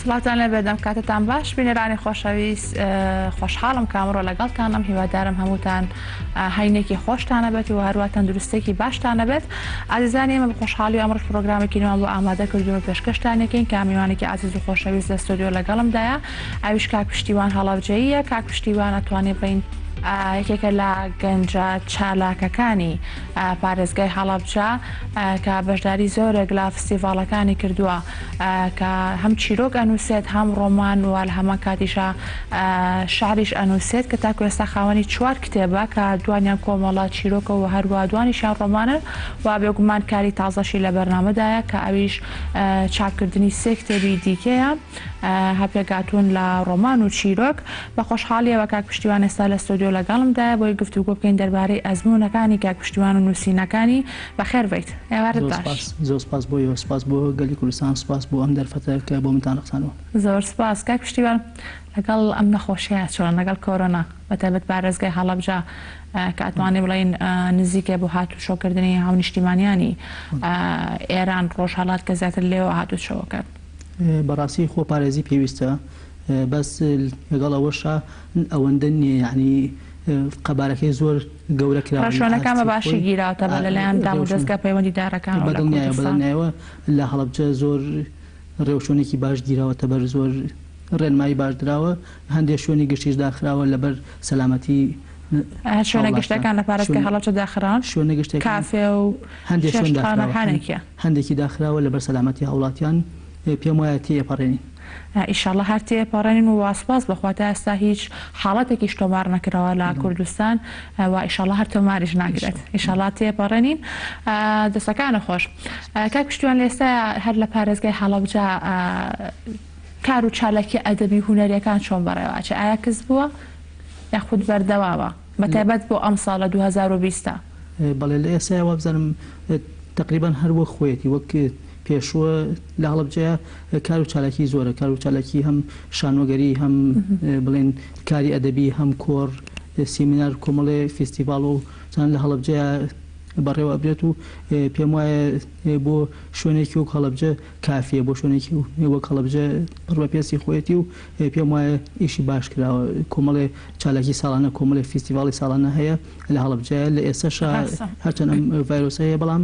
سڵاتان لە بێدەم کاتتان باش بینێرانی خۆشەویست خۆشحاڵم کامڕۆ لەگەڵتانم هیوادارم هەمووتان هەینێکی خۆشتانە بێت و هەروە تەندروستێکی باشتانە بێت ئازیزانی ئێمە بە خۆشحاڵی ئەمڕۆژ پرۆگرامێکینەوە بۆ ئامادە کردووە پێشکەشتانێکین کە میوانێکی عزیز و خۆشەویست لە ستۆدیۆ لەگەڵمدایە ئەویش کاک پشتیوان هەڵەبجەییە کاک پشتیوان ئەتوانێت بڵین یەکێکە لە گەنجە چالاکەکانی پارێزگای هەڵەبجە کە بەشداری زۆرێک لە فستیڤاڵەکانی کردووە کە هەم چیرۆک ئەنووسێت هەم ڕۆمان و لە هەمان کاتیشە شعریش ئەنووسێت کە تاکو ئێستا خاوەنی 4 کتێبە کە دوانیان کۆمەڵە چیرۆکە و هەروە دوانیشیان ڕۆمانن و بێگومان کاری تازەشی لە بەرنامەدایە کە ئەویش چاپکردنی 3 کتێبی دیکەیە هەپێگاتوون لە ڕۆمان و چیرۆک بە خۆشحاڵیەوە کاک پشتیوان ئێستا لە ستۆدیۆ لەگەڵمدایە بۆی گفتوگۆ بکەین دەربارەی ئەزموونەکانی کاک پشتیوان و نووسینەکانی بەخێر بیت ئێوارت باش. زۆر سپاس بۆ سپاس بۆ گەلی کوردستان سپاس بۆ ئەم دەرفەتە کە بۆ منتان قسانەوە. زۆر سپاس کاک پشتیوان لەگەڵ ئەم نەخۆشیە چۆن لەگەڵ کۆرۆنا بەتایبەت پارێزگای هەڵەبجە کە ئەتوانێ بڵین نزیکێ بۆ هاتوو شۆکردنی هاونیشتیمانیانی ئێران ڕۆژهەڵات کە زیاتر لێەوە هاتوو شەوە کرد. بەڕاستی خۆ پارێزی پێویستە بەس لەگەڵ ئەوەشە ئەوەندە نییە یعنی قەبارەکەی زۆر گەورە کرا شوێنەکان بە باشی گیراوتە بە لەلایەن دام و دەستگا پەیوەندیدارەکان بەدڵنیایەوە لە هەڵەبجە زۆر ڕێوشۆنێکی باش گیراوەتە بەر زۆر ڕێنمایی باش درراوە هەندێک شوێنی گشتیش داخراوە لەبەر سەلامەتی شوێنە گشتەکان لە پارێزگای هەڵەبجە داخران شوێنە گشتێک کافێ و هەندێک هەندێکی داخراوە لەبەر سەلامەتی هەوڵاتیان پێم وایە تێپەڕێنی ئیشاڵە هەر تێپەڕێنین و واسپاس بەخواتە ئێستا هیچ حاڵەتێکیش تۆمار نەکراوە لە کوردستان و ئیشاڵە هەر تۆماریش ناگرێت ئیشاڵات تێپەڕێنین دەستەکانە خۆش کاک پشتیوان لە ئێستا هەر لە پارێزگای هەڵەبجە کار و چالاکی ئەدەبی هونەریەکان چۆن بەڕێواچە ئایا کەس بووە یاخود بەردەواوە بەتایبەت بۆ ئەم ساڵە 2020 بەڵێ لە ئێستا وابزانم تقریبان هەروە خۆیەتی وەک پێشوە لە هەڵەبجەیە کار و چالاکی زۆرە کار و چالاکی هەم شانۆگەری هەم بڵێن کاری ئەدەبی هەم کۆڕ سیمینار کۆمەڵێ فستیڤاڵ و چەند لە هەڵەبجەیە بەڕێوە ئەبرێت و پێم وایە بۆ شوێنێکی وەک هەڵەبجە کافیە بۆ شوێنێکی وەک هەڵەبجە پڕ بە پێسی خۆیەتی و پێم وایە ئیشی باش کراوە کۆمەڵێ چالاکی ساڵانە کۆمەڵێ فستیڤاڵی ساڵانە هەیە لە هەڵەبجەیە لە ئێستاش هەرچەند ئەم ڤایرۆسە هەیە بەڵام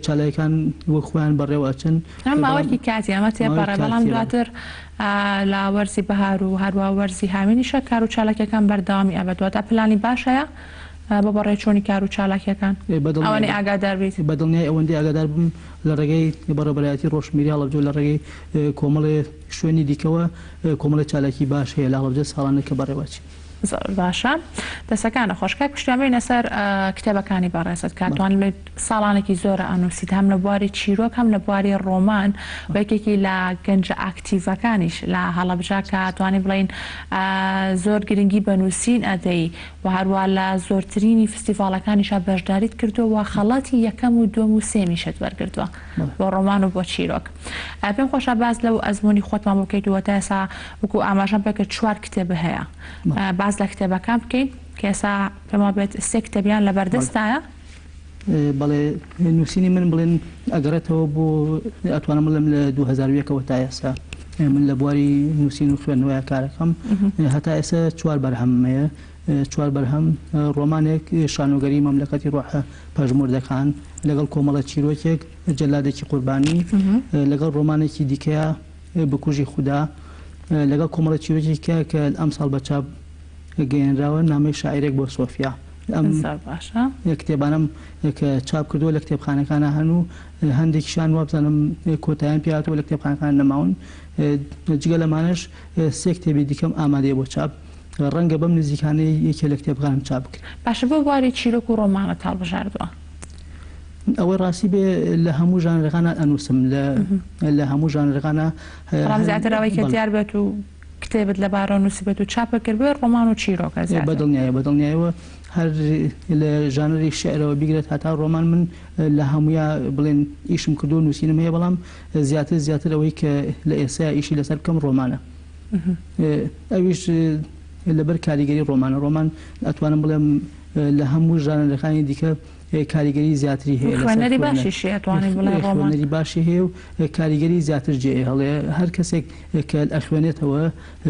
چالاکیەکان وەک خۆیان بەڕێوە ئەچن ئەم باوەکی کاتی ئەمە تێپەڕێ بەڵام دواتر لە وەرزی بەهار و هەروە وەرزی هاوینیشە کار و چالاکیەکان بەردەوامی ئەبێت دواتە پلانی باش هەیە بە بەڕێ چۆنی کار و چالاکیەکان ئەوەی ئاگادار بیت بەدڵنیای ئەوەندەی ئاگادار بم لە ڕێگەی بەڕێبەرایەتی ڕۆژمیری هەڵەبجە لە ڕێگەی کۆمەڵێ شوێنی دیکەوە کۆمەڵە چالاکی باش هەیە لە هەڵەبجە ساڵانە کە بەڕێواچی زۆر باشە دەستەکانە خۆشکای پشتیوان نەسەر کتێبەکانی بەڕێزت کاتوان ساڵانێکی زۆرە ئەنووسیت هەم لە بواری چیرۆک هەم لە بواری ڕۆمان وەکێکی لە گەنجە ئاکتیڤەکانیش لە هەڵەبجە کە توانی بڵین زۆر گرنگی بەنووسین ئەدەی و هەروە لە زۆرترینی فستیڤاڵەکانیشە بەشداریت کردووە خەڵاتی یەکەم و دووەم و سێمیشت وەرگردووە بۆ ڕۆمان و بۆ چیرۆک پێم خۆشە باز لەو ئەزمموی خۆتمان بکەیتەوە تا ئێستا وەکو ئاماژەم پێکە 4 کتێب هەیە باز لە کتێبەکان بکەین کە ئێستا پێما بێت 3 کتێبیان لە بەردەستایە بەڵێ نووسینی من بڵێن ئەگەڕێتەوە بۆ ئەتوانم بڵێم لە 2001ەوە تا ئێستا من لە بواری نووسین و خوێندنەوەی کارەکەم هەتا ئێستا 4 بەرهەمەیە 4 بەرهەم ڕۆمانێک شانۆگەری مەملەکەتی ڕۆحە پەژموردەکان لەگەڵ کۆمەڵە چیرۆکێک جەلادێکی قوربانی لەگەڵ ڕۆمانێکی دیکەیە بکوژی خودا لەگەڵ کۆمەڵە چیرۆکێکە کە ئەم ساڵ بە چاپ گەیەنراوە نامەی شاعیرێک بۆ سۆفیا کتێبانم کە چاپ کردووە لە کتێبخانەکانە هەن و هەندێکیشان وابزانم کۆتاییان پێهاتەوە لە کتێبخانەکان نەماون جگە لەمانش 3 کتێبی دیکەم ئامادەیە بۆ چاپ ڕەنگە بەم نزیکانەی یەکێ لە کتێبخانم چاپ بکرێت باشە بۆ بواری چیرۆک و ڕۆمانە هەڵبژاردووە ئەوەی ڕاستی بێ لە هەموو ژانرەکانە ئەنووسم لە هەموو ژانرەکانە زیاترەوەی کە دیار بێت و کتێبت لە بارە نووسی بێت و چاپە کردوێ ڕۆمان و چیرۆکە بەدڵنیایەوە هەر لە ژانری شعرەوە بیگرێت هەتا ڕۆمان من لە هەموویە بڵێن ئیشم کردو و نووسینم هەیە بەڵام زیاتر ئەوەی کە لە ئێستا ئیشی لەسەر بکەم ڕۆمانە ئەویش لەبەر کاریگەری ڕۆمان ئەتوانم بڵێم لە هەموو ژانرەکانی دیکە کاریگەری زیاتری هەیە خوێنەری باشیشی ئەتوانێت بڵێ ڕۆمان خوێنەری باشی هەیە و کاریگەری زیاتر جێ هەڵێ هەر کەسێک کە ئەخوێنێتەوە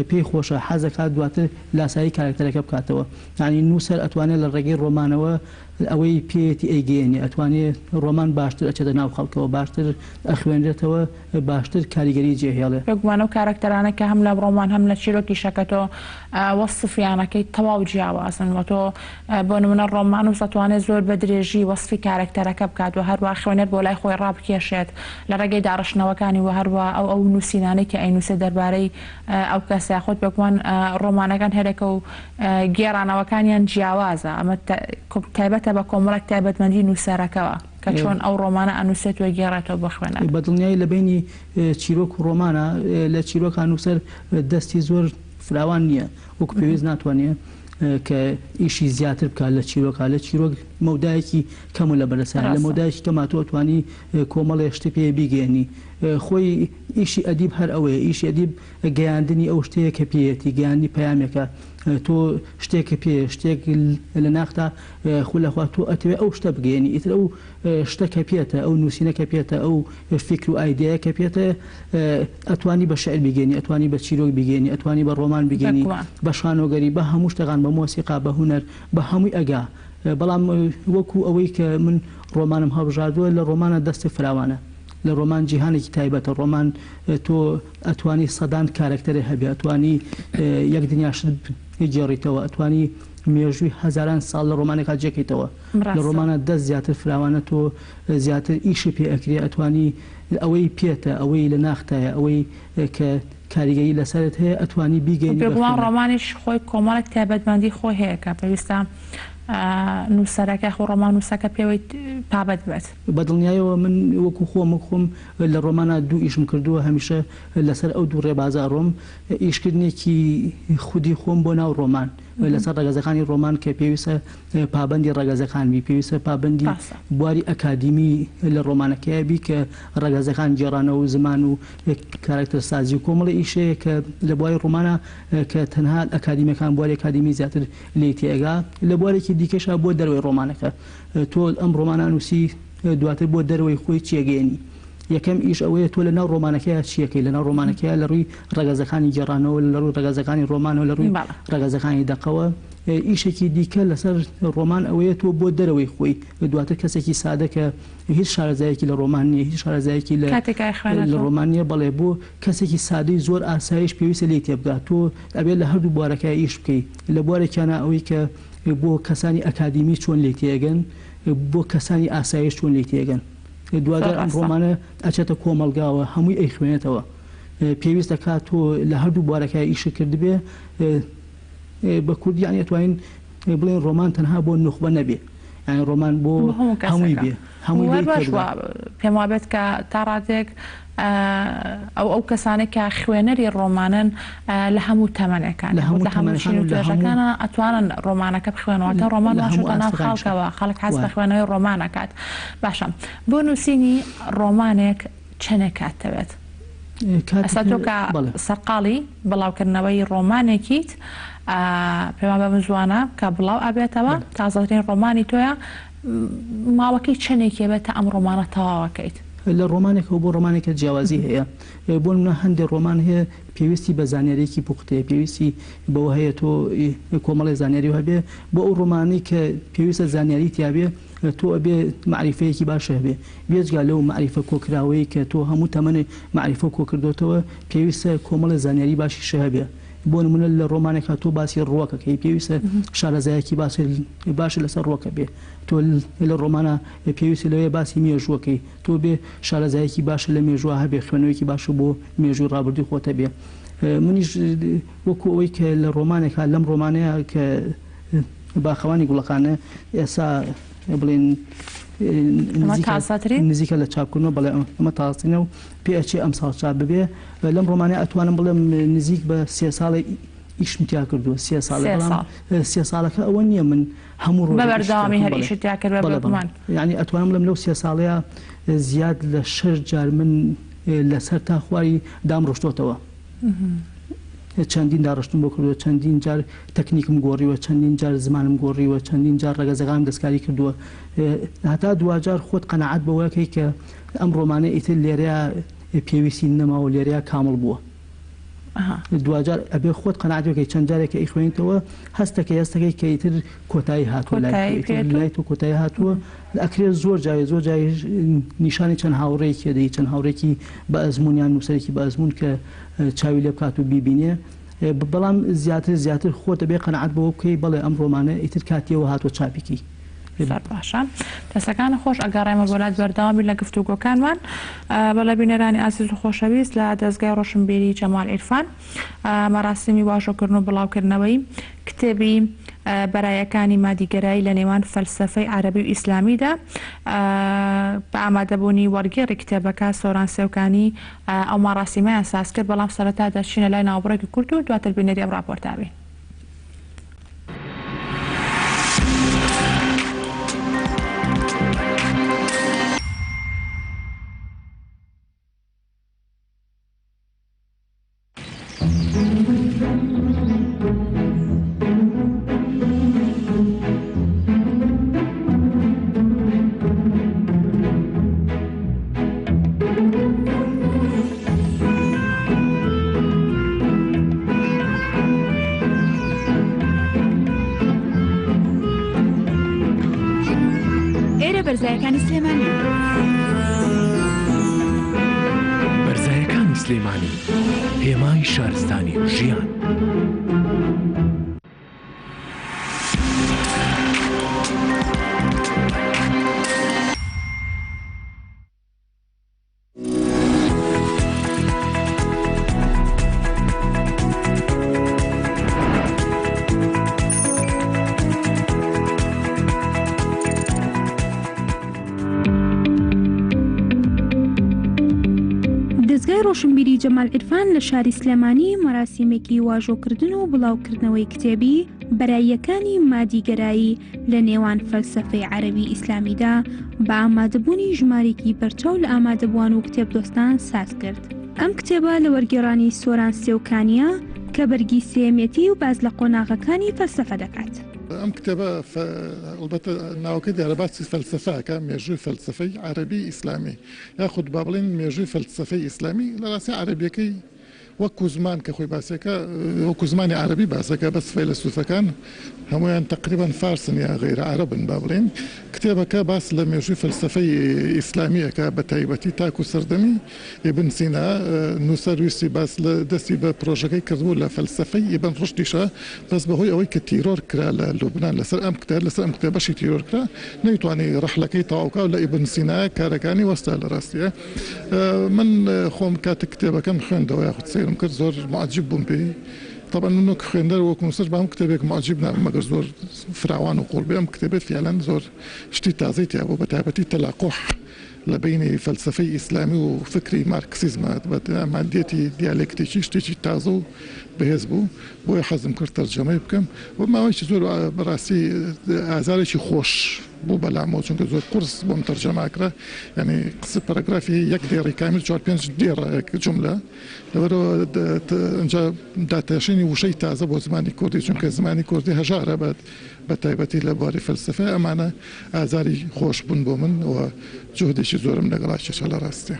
پێی خۆشە حەزەکات دواتر لاسایی کارکتەرەکە بکاتەوە یعنی نووسەر ئەتوانێت لە ڕێگەی ڕۆمانەوە ئەوەی پێێتی ئەیگەێنی ئەتوانێت ڕۆمان باشتر ئەچێتە ناو خەڵکەوە باشتر ئەخوێنرێتەوە باشتر کاریگەری جێهێڵێ بگوانە و کارکتەرانە کە هەم لە ڕۆمان هەم لە چیرۆکی شەکەتەوە وەصفیانەکەی تەواو جیاوازن وەتۆ بۆ نمونە ڕۆمان و دەتوانێت زۆر بە درێژی وەصفی کارکتەرەکە بکات و هەروە خوێنێت بۆ لای خۆی ڕابکێشێت لە ڕێگەی داڕشنەوەکانی و هەروە ئەو نووسینانەی کە ئەینووسێ دەربارەی ئەو کەسە خۆت بگوان ڕۆمانەکان هەرێکە و گێڕانەوەکانیان جیاوازە ئەمە تایبەتە بە کۆمەڵێک تایبەتمەندی نووسەرەکەەوە کە چۆن ئەو ڕۆمانە ئەنووسێت وە گێڕێتەوە بە خوێنە بە دڵنیایی لە بینی چیرۆک و ڕۆمانە لە چیرۆکان نووسەر دەستی زۆر فراوان نییە وەکو پێویست ناتوانێت کە ئیشی زیاتر بکات لە چیرۆکە لە چیرۆک مەودایەکی کەم لە بەرەسان لە مەودایەکی کەماتۆ توانی کۆمەڵی شتی پێ بیگەێنی خۆی ئیشی ئەدیب هەر ئەوەیە ئیشی ئەدیب گەیاندنی ئەو شتەیە کە پێیەتی گەیاندنی پەیامێکە تۆ شتێکە پێ شتێک لە ناختا خولەخوا تۆ ئەتەوێ ئەو شتە بگەێنی ئیتر ئەو شتەکە پێێتە ئەو نووسینەکە پێێتە ئەو فکر و ئایدەیەکە پێێتە ئەتوانی بە شعر بگەێنی ئەتوانی بە چیرۆک بگەێنی ئەتوانی بە ڕۆمان بگەێنی بە شانۆگەری بە هەموو شتەکان بە مۆسیقا بە هونەر بە هەمووی ئەگا بەڵام وەکو ئەوەی کە من ڕۆمانم هەڵبژاردووە لە ڕۆمانە دەستی فراوانە لە ڕۆمان جیهانێکی تایبەتە ڕۆمان تۆ ئەتوانی سەدان کارکتەرە هەبێ ئەتوانی یەک دنیاشت گێڕیتەوە ئەتوانی مێژووی هەزاران ساڵ لە ڕۆمانێکا جێکەیتەوە لە ڕۆمانە دەست زیاتر فراوانە تۆ زیاتر ئیشی پێ ئەکرێ ئەتوانی ئەوەی پێێتە ئەوەی لە ناختایە ئەوەی کە کاریگەری لەسەرت هەیە ئەتوانی بیگەینی بێگومان ڕۆمانیش خۆی کۆمەڵێک تایبەتمەندی خۆی هەیە کە پێویستە نووسەرەکە خۆ ڕۆمان نووسەکە پێوەی پابەت بێت بە دڵنیایەوە من وەکو خۆم لە ڕۆمانە دوو ئیشم کردووە هەمیشە لەسەر ئەو دوو ڕێبازە ڕۆم ئیشکردنێکی خودی خۆم بۆ ناو ڕۆمان لەسەر ڕێگەزەکانی ڕۆمان کە پێویستە پابندی ڕێگەزەکانبی پێویستە پابندی بواری ئەکادیمی لە ڕۆمانەکەیە بی کە ڕێگەزەکان جێڕانەوە و زمان و کارکتەر سازی و کۆمەڵی ئیشەیە کە لە بواری ڕۆمانە کە تەنها ئەکادیمیەکان بواری ئەکادیمی زیاتر لێ تێگا لە بوارێکی دیکەشە بۆ دەروی ڕۆمانەکە تۆ ئەم ڕۆمانە نووسی دواتر بۆ دەروی خۆی چێگەێنی یەکەم ئیش ئەوەیە تۆ لە ناو ڕۆمانەکەیە چیەکەی لە ناو ڕۆمانەکەیە لە ڕووی ڕێگەزەکانی گێڕانەوە لە ڕووی ڕێگەزەکانی ڕۆمانەوە لە ڕووی ڕێگەزەکانی دەقەوە ئیشێکی دیکە لەسەر ڕۆمان ئەوەیە تۆ بۆ دەرەوەی خۆی دواتر کەسێکی سادەکە هیچ شارەزایەکی لە ڕۆمانیە هیچ شارەزایەکی لە ڕۆمانیە بەڵێ بۆ کەسێکی سادەی زۆر ئاسایش پێویستە لێ تێبگات تۆ ئەبێت لە هەردوو بوارەکە ئیش بکەیت لە بوارێکیانە ئەوەی کە بۆ کەسانی ئەکادیمی چۆن لێ تێگەن بۆ کەسانی ئاسایش چۆن لێ تێگەن دواتر ئەم ڕۆمانە ئەچێتە کۆمەلگاوە هەمووی ئەیخوێنێتەوە پێویستە کات تۆ لە هەردوو بوارەکە ئیشە کردبێ بە کوردیانی ئەتوانین بڵێن ڕۆمان تەنها بۆ نوخبە نەبێ یعنی ڕۆمان بۆ هەمووی بێ هەمووی پێم وابێت کە تا ڕاتێک ئەو کەسانێک کە خوێنەری ڕۆمانن لە هەموو تەمەنەکان لە هەموو توێژەکانە ئەتوانن ڕۆمانەکە بخوێنەوە ڕۆمان واشتە ناو خاڵکەوە خەڵک حەز بە خوێنەوەی ڕۆمانەکات باشە بۆ نووسینی ڕۆمانێک چەندێک کاتەوێت ئەستا تۆ کە سەرقاڵی بڵاوکردنەوەی ڕۆمانێکیت پێمان بە مزوانە کە بڵاو ئەبێتەوە تازەترین ڕۆمانی تۆیە ماوەکەی چەندێکی بێتە ئەم ڕۆمانە تەواوەکەیت لە ڕۆمانێکەوە بۆ ڕۆمانێکە جیاوازی هەیە بۆ منە هەندێک ڕۆمان هەیە پێویستی بە زانیاریەکی پوختەیە پێویستی بەوە هەیە تۆ کۆمەڵی زانیاری هەبێ بۆ ئەو ڕۆمانی کە پێویستە زانیاری تیاابێ تۆ ئەبێ معریفەیەکی باشە هەبێ بێجگا لەو معریفە کۆکراوەی کە تۆ هەموو تەمەنی معریفە کۆکردوتەوە پێویستە کۆمەڵی زانیاری باشی شەهبێ بۆ نمونە لە ڕۆمانێکا تۆ باسی ڕۆکەکەی پێویستە شارەزایەکی باشە لەسەر ڕۆکە بێ تۆ لە ڕۆمانە پێویستی لەوەیە باسی مێژووەکەی تۆ بێ شارەزایەکی باشە لە مێژووە هەبێ خوێنەوەیکی باشە بۆ مێژووی ڕابردوی خۆتە بێ منیش وەکو ئەوەی کە لە ڕۆمانێکا لەم ڕۆمانەیە کە باخەوانی گوڵەکانە ئێستا بڵێن نزیکە لە چاپکردنەوە بەڵێ ئەمە تاسینە و پێچێ ئەم ساڵ چاپ ببێ لەم ڕۆمانە ئەتوانم بڵێم نزیک بە 3 ساڵی ئیشمتیا کردووە 3 ساڵەکە ئەوە نییە من هەموو بەبەرداوامی هەر ئیشتیا کرد یعنی ئەتوانم بڵێم لەو 3 ساڵەیە زیاد لە 6 جار من لەسەر تا خواری دام ڕۆشتۆتەوە چەندین داڕشتم بۆ کردووە چەندین جار تەکنیکم گۆڕیوە چەندین جار زمانم گۆڕیوە چەندین جار ڕێگەزەکانم دەستکاری کردووە هەتا دوجار خۆت قەنەعەت بەوەکەی کە ئەم ڕۆمانە ئیتر لێرەیە پێویستی نەماوە لێرەیە کامڵ بووە دوجار ئەبێ خۆت قەنەعەتەکەی چەند جارێکە ئیخوێنیتەوە هەستەکەی کە ئیتر کۆتایی هاتووە لای تۆ کۆتایی هاتووە ئەکرێت زۆر جای نیشانی چەند هاوڕێکی دەی چەند هاوڕێکی بە ئەزمونیان نووسەرێکی بە ئەزمون کە چاوی لێ بکات و بیبینێ بەڵام زیاتر خۆت دەبێ قەنەعەت بەوە بکەی بەڵێ ئەم ڕۆمانە ئیتر کاتیەوە هاتووە چاپێکی باشە دەستەکانە خۆش ئەگەڕێمە بۆ لات بەردەوامی لە گفتوگۆکانمان بەڵە بینەرانی ئازیز و خۆشەویست لە دەستگای ڕۆشنبیری جەمال عیرفان مەراسیمی واژۆکردن و بڵاوکردنەوەی کتێبی بەرایەکانی مادیگەرایی لە نێوان فەلسەفەی عەرەبی و ئیسلامیدا بە ئامادەبوونی وەرگێڕی کتێبەکە سۆران سێوکانی ئەو مەراسیمەیان ساز کرد بەڵام سەرەتا دەچینە لای ناوبڕێکی کورد و دواتر بینەری ئەم ڕاپۆرتاوی بەرزایەکانی سلێمانی بەرزایەکانی سلێمانی هێمای شارستانی ژیان ڕۆشنبیری جەمال عیرفان لە شاری سلێمانی مەراسیمێکی واژۆکردن و بڵاوکردنەوەی کتێبی بەراییەکانی مادیگەرایی لە نێوان فەلسەفەی عەرەبی ئیسلامیدا بە ئامادەبوونی ژمارێکی بەرچاو لە ئامادەبووان و کتێبدۆستان ساز کرد. ئەم کتێبە لە وەرگێڕانی سۆران سێوکانیە کە بەرگی سێمێتی و باز لە قۆناغەکانی فەلسەفە دەکات. ئەم کتێبە ئەلبەتە ناوەکەی دیارەباسی فەلسەفەکە مێژووی فەلسەفەی عەرەبی ئیسلامی یاخود با بڵێن مێژووی فەلسەفەی ئیسلامی لە ڕاستی عەرەبیەکەی وەکو زمان کە خۆی باسەکە وەکو زمانی عەرەبی باسەکە بەس فەیلسوفەکان هەمویان تقریبان فارسن یا غیرە عەرەبن با بڵێن کتێبەکە باس لە مێژووی فەلسەفەی ئیسلامیەکە بە تایبەتی تاکو سەردەمی ئیبن سینا نووسەر ویستی باس لە دەستی بە پرۆژەکەی کردبوو لە فەلسەفەی ئیبن ڕشتیشە بەس بەهۆی ئەوەی کە تیرۆر کرا لە لوبنان لەسەر ئەم کتێبەشی تیرۆر کرا نەیتوانی ڕەحلەکەی تەواوکە و لە ئیبن سینا کارەکانی وەستا لە ڕاستیە من خۆم کاتە کتێبەکەم خوێندەوە یاخود سیرم کرد زۆر معجب بووم پێی طبعا منو خوێندەر وەکو نووسەر بەم کتێبێک معجب نابم مەگەر زۆر فراوان و قوڵبێ ئەم کتێبێت فعلاً زۆر شتی تازەی تیا بوو بە تایبەتی تەلاقح لە بینی فەلسەفەی ئیسلامی و فکری مارکسیزمە بە مادیەتی دیالێکتێکی شتێکی تازە و بەهێز بوو بۆیە حەزم کرد تەرجەمەی بکەم و ماوەیەکی زۆر بەڕاستی ئازارێکی خۆش بوو بەلامەوە چونکە زۆر قورس بۆم تەرجەماکرا یعنی قسە پەرەگرافی یەک دێڕی کامل 4-5 دێڕە جملە لەبەرەوە ئەنجا داتەشینی وشەی تازە بۆ زمانی کوردی چونکە زمانی کوردی هەژارە بە تایبەتی لە بواری فەلسەفە ئەمانە ئازاری خۆش بوون بۆ من و جهدێکی زۆرم لەگەڵاکیشە لە ڕاستێ.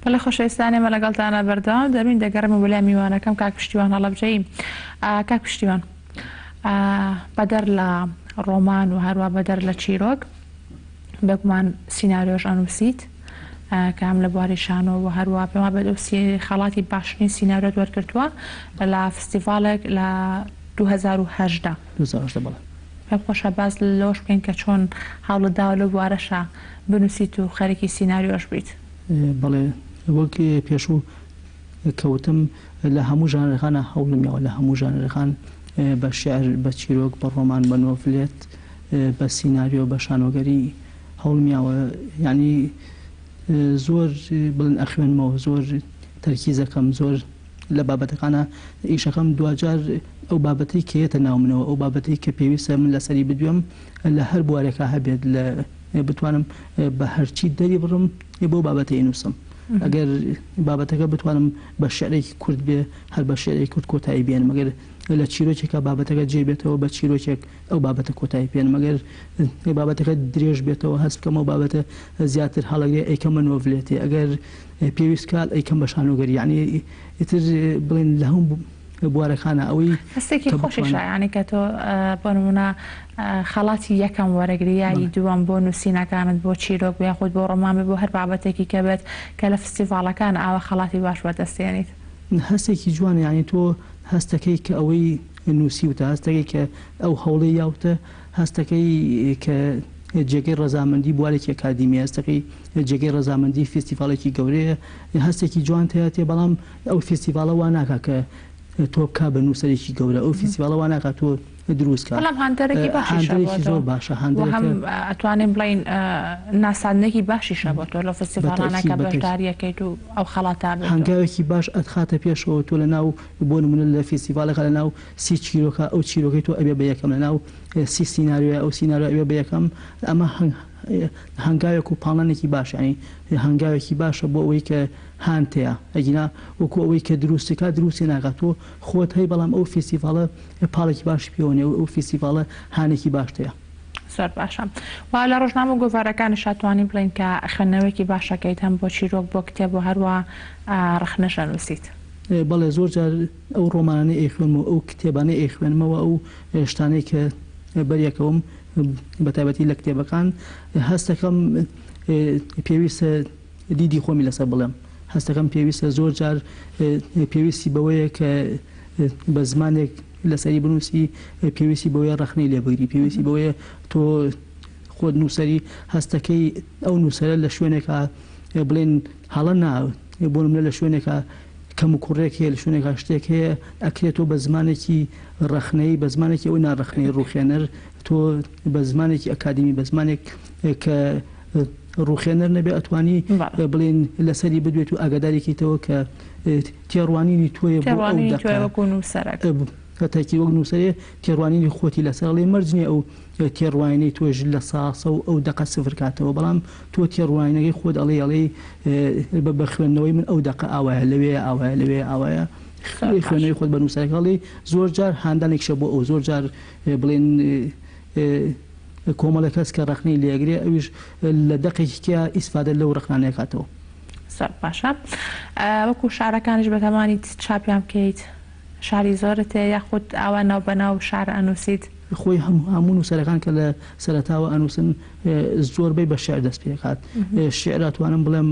بەڵێ خۆشەویستانی مە لەگەڵتانە بەردەوام دەبین دەگەڕێمە بۆ لای میوانەکەم کاک پشتیوان هەڵە بجەین. کاک پشتیوان بەدەر لە ڕۆمان و هەروە بەدەر لە چیرۆک بەگومان سیناریۆش ئەنووسیت کە ئەم لە بواری شانۆ و هەروە پێما بەدەوسی خەڵاتی باشترین سیناریۆت وەرگرتووە لە فستیڤالێک لە 2010 پێم خۆشە باز لەوەش بکەین کە چۆن هەوڵداوە لە بوارەشە بنووسیت و خەرێکی سیناریۆش بیت. بەڵێ وەک پێشوو کەوتم لە هەموو ژانرەکانە هەوڵمیەوە لە هەموو ژانرەکان بە شعر بە چیرۆک بە ڕۆمان بە نۆڤلێت بە سیناریۆ بە شانۆگەری هەوڵمیاوە یعنی زۆر بڵن ئەخوێنمەوە زۆر تەرکیزەکەم زۆر لە بابەتەکانە ئیشەکەم دوجار ئەو بابەتی کێتە ناو منەوە ئەو بابەتی کە پێویستە من لەسەری بدوێم لە هەر بوارێکە هەبێت لە بتوانم بە هەرچی دەری بڕم بۆ بابەتی نووسم ئەگەر بابەتەکە بتوانم بە شعرێکی کورد بێ هەر بە شعرێکی کورد کۆتایی بێن مەگەر لە چیرۆکێکە بابەتەکە جێبێتەوە بە چیرۆکێک ئەو بابەتە کۆتایی پێن مەگەر بابەتەکە درێژ بێتەوە هەست بکەم ئەو بابەتە زیاتر هەڵەگرێ ئەیکەمە نۆڤلێتی ئەگەر پێویست کات ئەیکەم بە شانۆگەری یعنی ئیتر بڵێن لە هەموو بوارەکانە ئەوەی هەستێکی خۆشیشە یعنی کە تۆ بۆ نمونە خەڵاتی یەکەم وەرەگری یایی دووەم بۆ نووسینەکانت بۆ چیرۆک بێ خۆت بۆ ڕۆمان بۆ هەر بابەتێکی کە بێت کە لە فستیڤاڵەکان ئاوە خەڵاتی باش وەردەستێنیت هەستێکی جوانە یعنی تۆ هەستەکەی کە ئەوەی نووسیوتە هەستەکەی کە ئەو هەوڵی یاوتە هەستەکەی کە جێگەی ڕەزامەندی بوارێکی ئەکادیمی هەستەکەی جێگەی ڕەزامەندی فستیڤالێکی گەورەیە هەستێکی جوان تێ بەڵام ئەو فستیڤالە وا ناکە کە تۆ بکا بە نووسەرێکی گەورە ئەو فستیڤالە وا ناکات تۆ دروستکە بەڵام هەندێکی هەندێکی زۆر باشە هەم ئەتوانین بڵین ناساندنێکی باشیشە بۆ تۆ لە فستیڤالانەکە بەشداریەکەیت و ئەو خەڵاتە هەنگاوێکی باش ئەتخاتە پێشەوە تۆ لە ناو بۆ نمونە لە فستیڤالەکە لە ناو سی چیرۆکە ئەو چیرۆکەی تۆ ئەبێ بە یەکەم لە ناو سی سیناریۆ ئەو سیناریۆ ئەبێ بە یەکەم ئەمە هەنگاوێک و پاڵانێکی باش ینی هەنگاوێکی باشە بۆ ئەوەی کە هاانتەیە ئەگینا وەکو ئەوەی کە دروستەکە دروستی ناکات تۆ خۆت هەی بەڵام ئەو فستیڤالە پاڵێکی باش پێوەنێ و ئەو فستیڤالە هانێکی باشتەیە زۆر باشە وا لە ڕۆژنامە و گۆڤارەکانی شاتوانی بڵین کە خوێندنەوەیکی باشەکەیت هەم بۆ چیرۆک بۆ کتێب و هەروە ڕخنەشە نووسیت بەڵێ زۆر جار ئەو ڕۆمانانە ئەیخوێنمەوە ئەو کتێبانە ئەیخوێنمەوە ئەو شتانەی کە بەریەکەوم بە تایبەتی لە کتێبەکان هەستەکەم پێویستە دیدی خۆمی لەسەر بڵێم هەستەکەم پێویستە زۆر جار پێویستی بەوەیە کە بە زمانێک لەسەری بنووسی پێویستی بەوەیە ڕخنەی لێبگری پێویستی بەوەیە تۆ خۆت نووسەری هەستەکەی ئەو نووسەرە لە شوێنێکە بڵێن هەڵە ناوە بۆ منە لە شوێنێکە کەم و کوڕێک هەیە لە شوێنێکا شتێک هەیە ئەکرێتەوە بە زمانێکی ڕخنەی بە زمانێکی ئەوی ناڕخنەی ڕوخێنەر تۆ بە زمانێکی ئەکادمی بە زمانێک کە ڕوخێنەر نەبێ ئەتوانی بڵێن لەسەری بدوێت و ئاگادارێکیتەوە کە تێڕوانینی تۆیە وەکو نووسەرەکە کەتاکی وەک نووسەرێ تێڕوانینی خۆتی لەسەرڵێ مەرجنی ئەو تێڕوانینەی تۆژ لە ساسە و ئەو دەقە سفر کاتەوە بەڵام تۆ تێڕوانینەکەی خۆت ئەڵێ بە خوێندنەوەی من ئەو دەقە ئاوایە لەوێ ئاوایە لەوێ ئاوایە خوێنەوەی خۆت بە نووسەرەکەڵێ زۆر جار هاندانێکشە بۆ ئەو زۆر جار بڵێن کۆمەڵە کەس کە ڕخنەی لێگرێ ئەویش لە دەقێکیکە ئیسفادە لەو ڕخنانەیە کاتەوە زۆر باشە وەکو شارەکانیش بەتەمانی چاپیان بکەیت شاری زۆرت یاخود ئاوا ناو بەناو شار ئەنووسیت خۆی هەموو نووسەرەکان کە لە سەرەتاوە ئەنووسن زۆربەی بە شعر دەست پێکات شعراتوانم بڵێم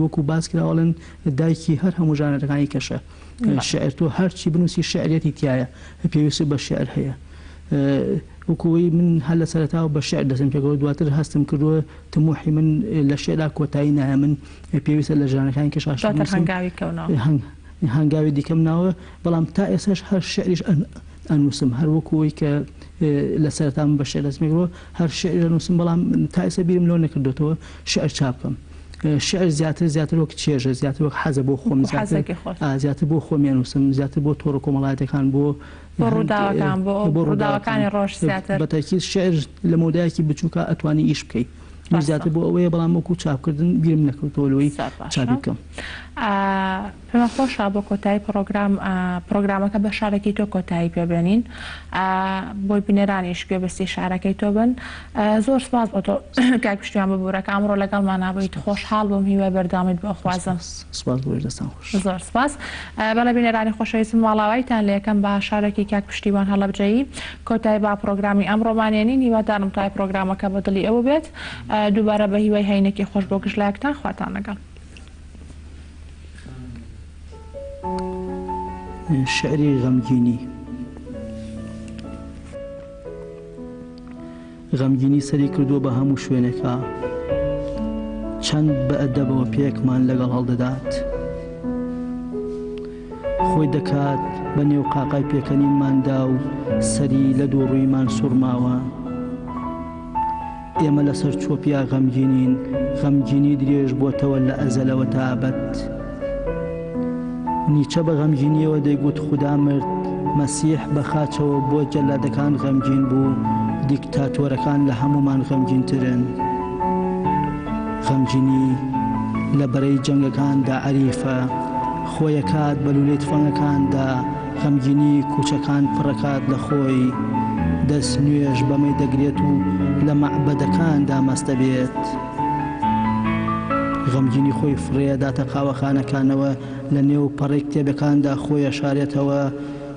وەکو باس کراوەڵن دایکی هەر هەموو ژانەرەکانی کەشە شعر تۆ هەرچی بنووسی شعرەتی تایە پێویستی بە شعر هەیە وەکوی من هەر لە سەرەتاوە بە شعر دەستم پێکەوە دواتر هەستم کردووە تموحی من لە شعرا کۆتایی نایە من پێویستە لە ژانەکانی کەشاش هەنگاوی دیکەم ناوە بەڵام تا ئێساش هەر شعریش ئەنووسم هەر وەکوی کە لە سەرەتام بە شعر دەستمێکەوە هەر شعر ئەنووسم بەڵام تا ئێستا بیرم لەوە نەکردوێتەوە شعر چاپ بکەم شعر زیاتر وەک چێژە زیاتر وەک حەزە بۆ خۆم زیاتر بۆ خۆمی ئەنووسم زیاتر بۆ تۆڕە کۆمەڵایەتەکان بۆ ڕووداوەکانی ڕۆژ زیاتر بەتاکید شعر لە مۆدایەکی بچووکە ئەتوانی ئیش بکەیت زیاتر بۆ ئەوەیە بەڵام وەکو چاپکردن بیرم نەکردەوە لەوەی چاپی بکەم پێمە خۆشە بۆ کۆتایی پرۆگرامەکە بە شارێکی تۆ کۆتایی پێبێنین بۆی بنێرانیش گوێبەستی شارەکەی تۆ بن زۆر سپاس بۆ تۆ کاک پشتیوان ببوورەکە ئەمڕۆ لەگەڵمان نابیت خۆشحاڵ بۆم هیوای بەردامیت بۆ خوازم زۆر سپاس بەڵێ بینێرانی خۆشەویستم ماڵاوایتان لە یەکەم بە شارێکی کاک پشتیوان هەڵەبجەیی کۆتایی با پرۆگرامی ئەمڕۆمانێنین هیوادارم تای پرۆگرامەکە بەدڵی ئەوە بێت دووبارە بە هیوای هەینێکی خۆش بۆ گشتلایەکتان خواتان لەگەڵ شعری غەمگینی غەمگینی سەری کردووە بە هەموو شوێنێکە چەند بە ئەدەبەوە پێکمان لەگەڵ هەڵدەدات خۆی دەکات بە نێو قاقای پێکەنینماندا و سەری لە دووڕوویمان سوورماوە. ئێمە لەسەر چۆپیا غەمگینین، غەمگینی درێژ بۆتەوە لە ئەزەلەوە تا ئەبەد. نیچە بە غەمگینیەوە دەیگوت خودا مرد، مەسیح بە خاچەوە بۆ جەلادەکان غەمگین بوو، دیکتاتۆرەکان لە هەمومان غەمگینترن. غەمگینی لە بەرەی جەنگەکاندا عەریفە، خۆیەکات بە لولەی تفەنگەکاندا، غەمگینی کوچەکان پڕەکات لە خۆی، دەست نوێژ بەمەی دەگرێت و لە مەعبەدەکاندا مەستە بێت. غەمگینی خۆی فڕێداتە قاوەخانەکانەوە، لە نێو پەڕی کتێبەکاندا خۆی ئەشارێتەوە،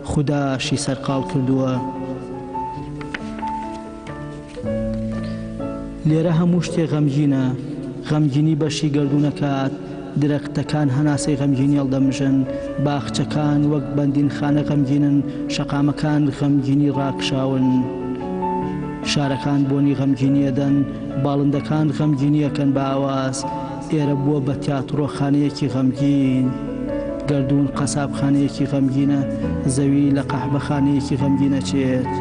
خوداشی سەرقاڵ کردووە. لێرە هەموو شتێ غەمگینە، غەمگینی بەشی گەردوونەکات، درەختەکان هەناسەی غەمگینی هەڵدەمژن، باخچەکان وەک بەندینخانە غەمگینن، شەقامەکان غەمگینی ڕاکشاون، شارەکان بۆنی غەمگینیەدەن، باڵندەکان غەمگینیەکەن بە ئاواز. ئێرە بووە بە تیاترۆخانەیەکی غەمگین، گەردوون قەسابخانەیەکی غەمگینە، زەوی لە قەحبەخانەیەکی غەمگینە چێت.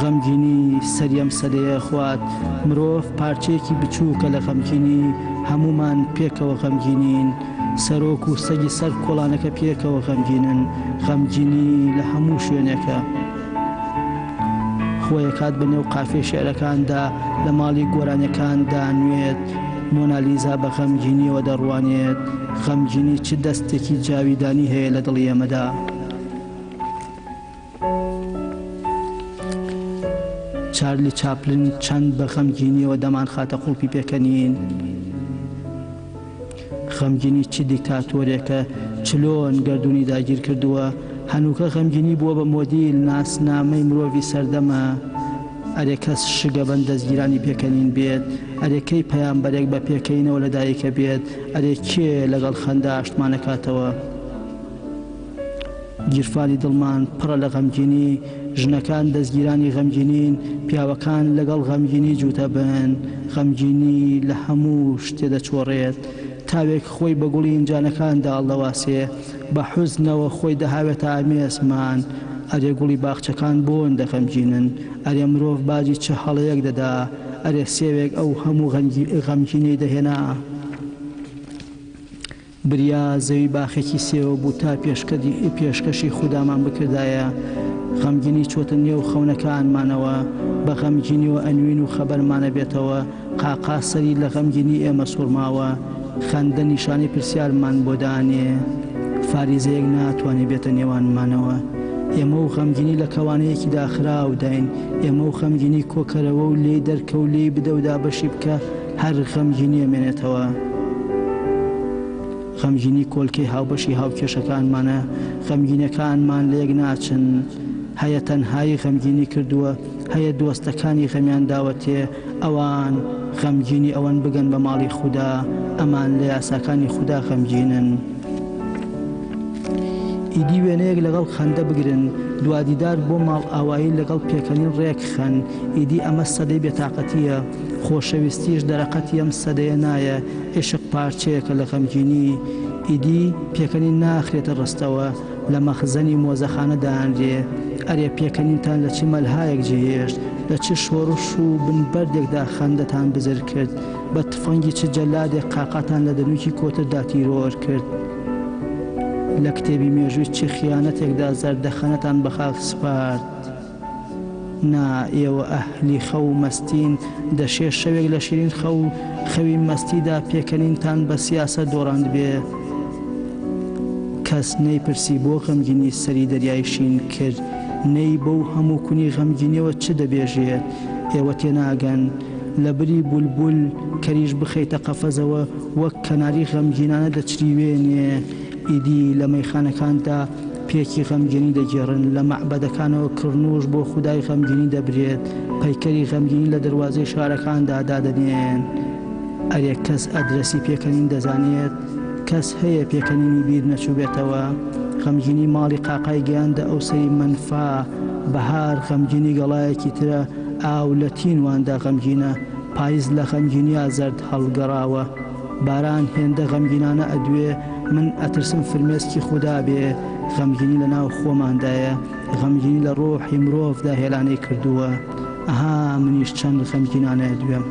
غەمگینی سەریەم سەدەیە خوات، مرۆڤ پارچەیەکی بچووکە لە غەمگینی، هەمومان پێکەوە غەمگینین، سەرۆک و سەگی سەر کۆڵانەکە پێکەوە غەمگینن، غەمگینی لە هەموو شوێنێکە. خۆیەکات بنێو قافێ شێعرەکاندا، لە ماڵی گۆرانیەکاندا نوێت، مۆنالیزا بە غەمگینیەوە دەڕوانێت. غەمگینی چ دەستێکی جاویدانی هەیە لە دڵی ئێمەدا. چارلی چاپلن چەند بە غەمگینیەوە دەمان خاتە قوڵپی پێکەنین. غەمگینی چی دیکتاتۆرێکە چلۆن گەردوونی داگیر کردووە. هەنووکە غەمگینی بووە بە مۆدیل ناسنامەی مرۆڤی سەردەمە. ئەرێ کەس شگەبەن دەستگیرانی پێکەنین بێت، ئەرێکەی پەیامبەرێک بە پێکەینەوە لە دایکە بێت، ئەرێ کێ لەگەڵ خەندا ئاشتمانەکاتەوە. گیرفانی دڵمان پڕە لە غەمگینی، ژنەکان دەستگیرانی غەمگینین، پیاوەکان لەگەڵ غەمگینی جوتە بن. غەمگینی لە هەموو شتێ دەچۆڕێت، تاوێک خۆی بە گوڵی ئینجانەکاندا هەڵدەواسێ، بە حوزنەوە خۆی دەهاوێتە ئامێسمان. ئەرێ گوڵی باخچەکان بۆن دەغەمگینن، ئەرێ مرۆڤ باجی چه هەڵەیەک دەدا، ئەرێ سێوێک ئەو هەموو غەمگینی دەهێنا. بریا زەوی باخێکی سێوە بوو تا پێشکەشی خودامان بکردایە. غەمگینی چۆتە نێو خەونەکانمانەوە، بە غەمگینیەوە ئەنوین و خەبەرمانە بێتەوە. قاقا سەری لە غەمگینی ئێمە سوورماوە، خەندە نیشانی پرسیارمان بۆ دانێ، فاریزەیەک ناتوانێ بێتە نێوانمانەوە. ئێمە و غەمگینی لە کەوانەیەکی داخراو داین، ئێمە و غەمگینی کۆکەرەوە و لێی دەرکە و لێی بدەودا بەشی بکە، هەر غەمگینی ئەمێنێتەوە. غەمگینی کۆلکەی هاوبەشی هاوکێشەکانمانە، غەمگینەکانمان لە یەک ناچن. هەیە تەنهایی غەمگینی کردووە، هەیە دۆستەکانی غەمیان داوەتێ، ئەوان غەمگینی ئەوەن بگەن بە ماڵی خودا، ئەمان لە یاساکانی خودا غەمگینن. ئیدی وێنەیەک لەگەڵ خەندە بگرن، دوادیدار بۆ ماڵ ئاوایی لەگەڵ پێکەنین ڕێک خەن. ئیدی ئەمە سەدەی بێتاقەتیە، خۆشەویستیش دەرەقەتی ئەم سەدەیە نایە، عێشق پارچەیەکە لە غەمگینی. ئیدی پێکەنین ناخرێتە ڕستەوە، لە مەخزەنی مۆزەخانە دانرێ. ئەرێ پێکەنینتان لە چی مەلهایەک جێهێشت، لە چ شۆڕش و بنبەردێکدا خەندەتان بزر کرد، بە تفەنگی چ جەلادێک قاقاتان لە دەنووکی کۆتردا تیرۆر کرد. لە کتێبی مێژووی چی خیانەتێکدا زەردەخەنەتان بە خاک سپارد. نا ئێوە ئەهلی خەو و مەستین، دەشێ شەوێک لە شیرین خەوی مەستیدا پێکەنینتان بە سیاسە دۆڕاند بێ. کەس نەیپرسی بۆ غەمگینی سەری دەریای شین کرد، نەی بەو هەموو کونی غەمگینیەوە چ دەبێژێت. ئێوە تێناگەن لە بری بولبول کەریش بخەیتە قەفەزەوە، وەک کەناری غەمگینانە دەچریوێنێ. ئیدی لە مەیخانەکاندا پێکی غەمگینی دەگێڕن، لە مەعبەدەکانەوە کڕنوش بۆ خودای غەمگینی دەبرێت، پەیکەری غەمگینی لە دەواازەی شارەکاندا دادەنێن. ئەرێ کەس ئەدرەسی پێکەنین دەزانێت، کەس هەیە پێکەنینی بیر نەچوو بێتەوە. غەمگینی ماڵی قاقای گەیاندە ئەو سەری منفا، بەهار غەمگینی گەڵایەکی ترە، ئاو لە تینواندا غەمگینە، پاییز لە غەمگینیا زەرد هەڵگەڕاوە. باران هێندە غەمگینانە ئەدوێ، من ئەترسم فرمێسکی خوددا بێ غەمگینی لە ناو خۆماندایە غەمگینی لە ڕۆحی مرۆڤدا هێلانەی کردووە ئەها منیش چەند خەمگینانەیە دوێم